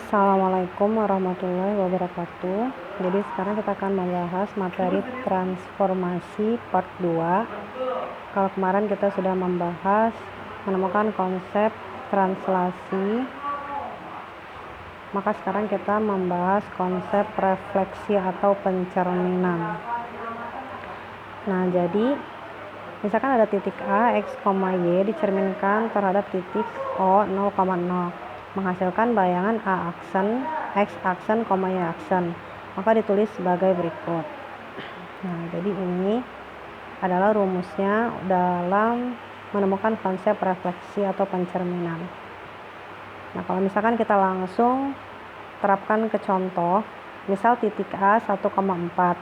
Assalamualaikum warahmatullahi wabarakatuh. Jadi sekarang kita akan membahas materi transformasi part 2. Kalau kemarin kita sudah membahas menemukan konsep translasi, maka sekarang kita membahas konsep refleksi atau pencerminan. Nah, jadi misalkan ada titik A, X, Y dicerminkan terhadap titik O 0,0, menghasilkan bayangan A aksen, X aksen, Y aksen. Maka ditulis sebagai berikut. Nah, jadi ini adalah rumusnya dalam menemukan konsep refleksi atau pencerminan. Nah, kalau misalkan kita langsung terapkan ke contoh, misal titik A 1,4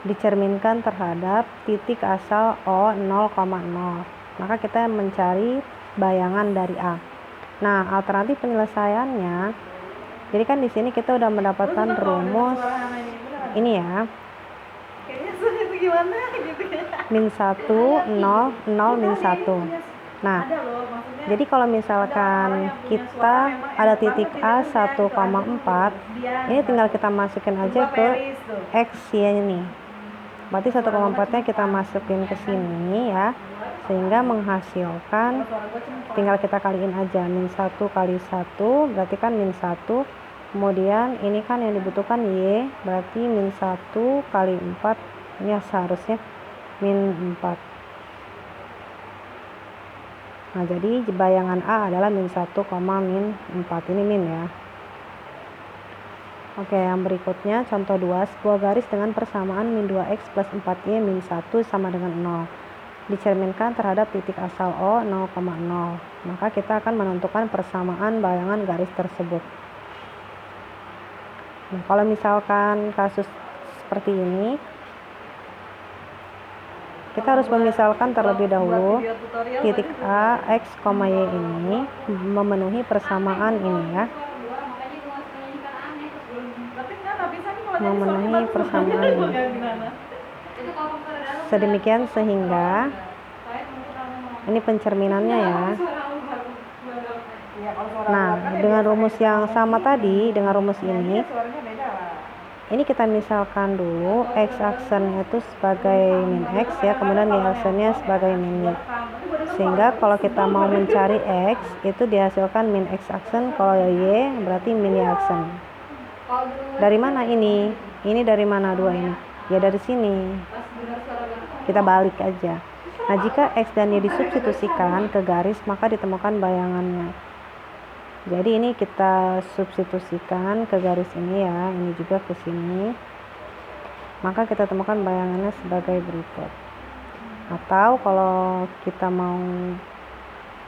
dicerminkan terhadap titik asal O 0,0. Maka kita mencari bayangan dari A. Nah, alternatif penyelesaiannya, jadi kan di sini kita udah mendapatkan rumus ini ya, min 1, 0, 0, min 1. Nah, jadi kalau misalkan kita ada titik A 1,4, ini tinggal kita masukin aja ke X ya ini. Berarti 1,4-nya kita masukin ke sini ya, sehingga menghasilkan, tinggal kita kaliin aja, min 1 kali 1 berarti kan min 1, kemudian ini kan yang dibutuhkan Y, berarti min 1 kali 4, ini seharusnya min 4. Nah, jadi bayangan A adalah min 1, min 4, ini min ya. Oke, yang berikutnya contoh 2, sebuah garis dengan persamaan min 2x plus 4y min 1 sama dengan 0 dicerminkan terhadap titik asal O 0,0. Maka kita akan menentukan persamaan bayangan garis tersebut. Nah, kalau misalkan kasus seperti ini, kita harus memisalkan terlebih dahulu titik A, X, Y ini memenuhi persamaan ini ya. Memenuhi persamaan ini. Sedemikian sehingga ini pencerminannya ya. Nah, dengan rumus yang sama tadi, dengan rumus ini kita misalkan dulu X aksen itu sebagai min X ya, kemudian Y aksennya sebagai min Y. Sehingga kalau kita mau mencari X itu dihasilkan min X aksen, kalau Y berarti min Y aksen. Dari mana ini? Ini dari mana dua ini? Ya dari sini. Kita balik aja. Nah, jika X dan Y disubstitusikan ke garis, maka ditemukan bayangannya. Jadi ini kita substitusikan ke garis ini ya, ini juga ke sini. Maka kita temukan bayangannya sebagai berikut. Atau kalau kita mau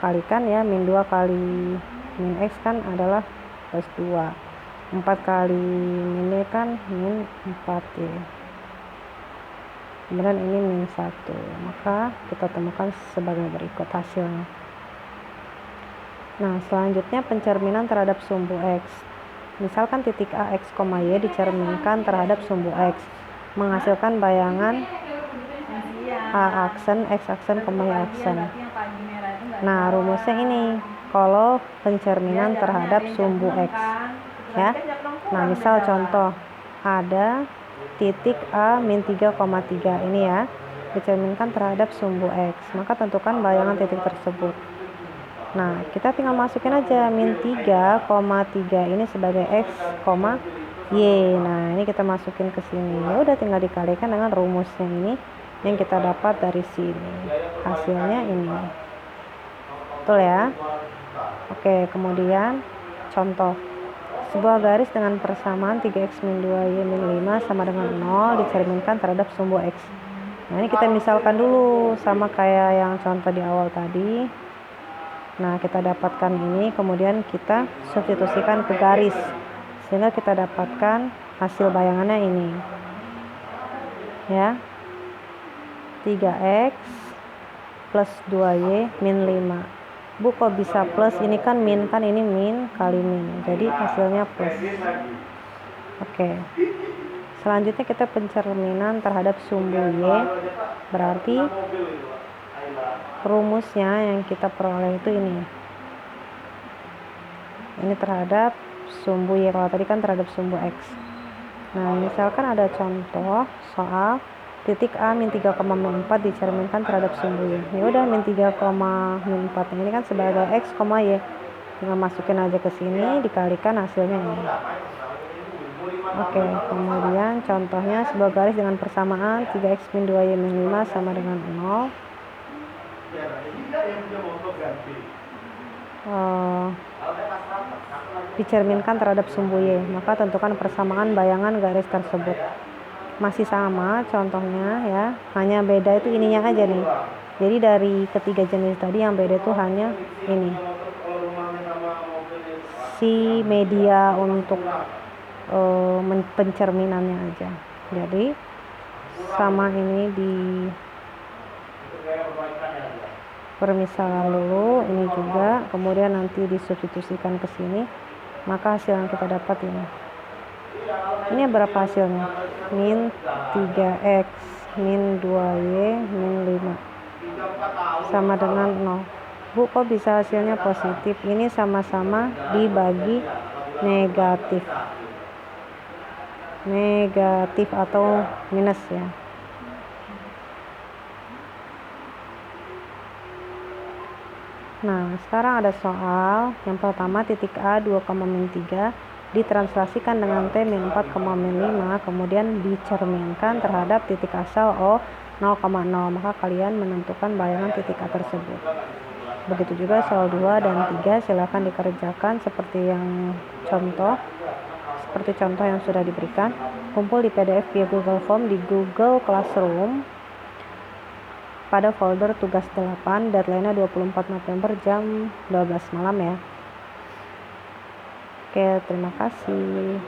kalikan ya, min 2 kali min X kan adalah plus 2. 4 kali min Y kan min 4 ya. Kemudian ini min 1. Maka kita temukan sebagai berikut hasilnya. Nah, selanjutnya pencerminan terhadap sumbu X. Misalkan titik A, X, Y dicerminkan terhadap sumbu X, menghasilkan bayangan A aksen, X aksen, Y aksen. Nah, rumusnya ini kalau pencerminan terhadap sumbu X ya. Nah, misal contoh ada titik A min 3,3 ini ya, dicerminkan terhadap sumbu X, maka tentukan bayangan titik tersebut. Nah, kita tinggal masukin aja min 3,3 ini sebagai X, Y. Nah, ini kita masukin ke sini. Ya udah, tinggal dikalikan dengan rumusnya ini yang kita dapat dari sini. Hasilnya ini. Betul ya? Oke, kemudian contoh. Sebuah garis dengan persamaan 3x min 2y min 5 sama dengan 0 dicerminkan terhadap sumbu X. Nah, ini kita misalkan dulu sama kayak yang contoh di awal tadi. Nah, kita dapatkan ini, kemudian kita substitusikan ke garis, sehingga kita dapatkan hasil bayangannya ini ya, 3x plus 2y min 5. Bu, kok bisa plus? Ini kan min, kan ini min kali min, jadi hasilnya plus. Oke. Selanjutnya kita pencerminan terhadap sumbu Y, berarti rumusnya yang kita peroleh itu ini. Ini terhadap sumbu Y, kalau tadi kan terhadap sumbu X. Nah, misalkan ada contoh soal titik A min 3, min 4 dicerminkan terhadap sumbu Y. Ya udah, min 3, min 4 ini kan sebagai X, Y. Tinggal masukin aja ke sini, dikalikan hasilnya ini. Oke, kemudian contohnya sebuah garis dengan persamaan 3x min 2y min 5 sama dengan 0. Dicerminkan terhadap sumbu Y, maka tentukan persamaan bayangan garis tersebut. Masih sama contohnya ya, hanya beda itu ininya aja nih. Jadi dari ketiga jenis tadi yang beda itu hanya ini, si media untuk pencerminannya aja. Jadi sama ini di permisalan dulu, ini juga, kemudian nanti disubstitusikan ke sini, maka hasil yang kita dapat ini. Ini berapa hasilnya? Min 3x min 2y min 5 sama dengan 0. Bu, kok bisa hasilnya positif? Ini sama-sama dibagi negatif atau minus ya. Nah, sekarang ada soal yang pertama, titik A 2, min 3 ditranslasikan dengan T min 4, min 5, kemudian dicerminkan terhadap titik asal O 0,0, maka kalian menentukan bayangan titik A tersebut. Begitu juga soal 2 dan 3, silakan dikerjakan seperti contoh yang sudah diberikan. Kumpul di PDF via Google Form di Google Classroom pada folder tugas 8, deadline-nya 24 November jam 12 malam ya. Oke, terima kasih.